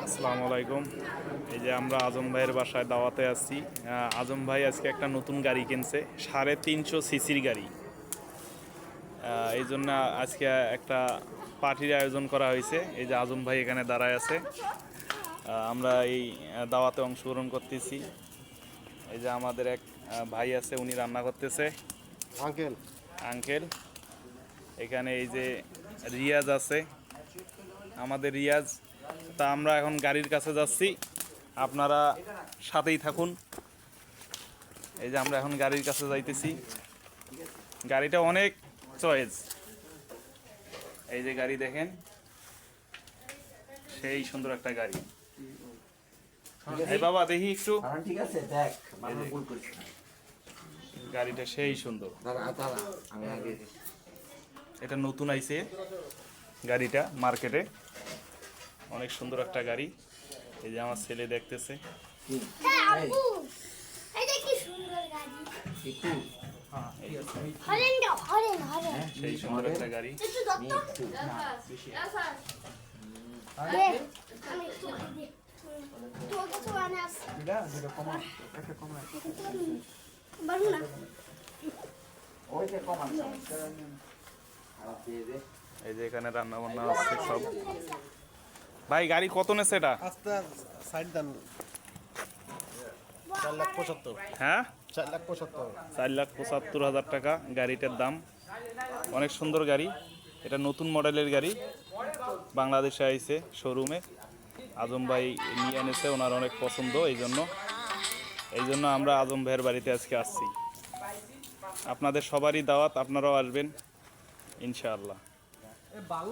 আসসালামু আলাইকুম। এই যে আমরা আজম ভাইয়ের বাসায় দাওয়াতে আছি। আজম ভাই আজকে একটা নতুন গাড়ি কিনছে, 350 সিসির গাড়ি। এই জন্য আজকে একটা পার্টির আয়োজন করা হয়েছে। এই যে আজম ভাই এখানে দাঁড়ায় আছে, আমরা এই দাওয়াতে অংশগ্রহণ করতেছি। এই যে আমাদের এক ভাই আছে, উনি রান্না করতেছে। আঙ্কেল আঙ্কেল এখানে এই যে রিয়াজ আছে, আমাদের রিয়াজ। তা আমরা এখন গাড়ির কাছে যাচ্ছি, আপনারা সাথেই থাকুন। এই যে আমরা এখন গাড়ির কাছে যাইতেছি। গাড়িটা অনেক চয়েস। এই যে গাড়ি দেখেন, সেই সুন্দর একটা গাড়ি। এই বাবা দেখি একটু, ঠিক আছে দেখ মানুষ ভুল করছে না। গাড়িটা সেই সুন্দর। দাঁড়া আমি আগে এটা নতুন আইছে গাড়িটা মার্কেটে, অনেক সুন্দর একটা গাড়ি। এই যে আমার ছেলে দেখতেছে। আব্বু এটা কি সুন্দর গাড়ি। একটু হরেন সেই সুন্দর একটা গাড়ি। একটু দত্ত একটু দে আমি একটু দে তো তো আনাস বারু না ওই যে কম আছে আর দিয়ে দে এই যে এখানে রান্না বান্না হচ্ছে সব। ভাই গাড়ি কত নেছে এটা? আস্তে সাইড দেন 4,75,000 হ্যাঁ, 4,75,000 4,75,000 টাকা গাড়িটার দাম। অনেক সুন্দর গাড়ি, এটা নতুন মডেলের গাড়ি, বাংলাদেশে আইছে শোরুমে। আজম ভাই নিয়ে এনেছে, ওনার অনেক পছন্দ। এই জন্য আমরা আজম ভাইয়ের বাড়িতে আজকে আসছি। আপনাদের সবারই দাওয়াত, আপনারাও আসবেন ইনশাআল্লাহ।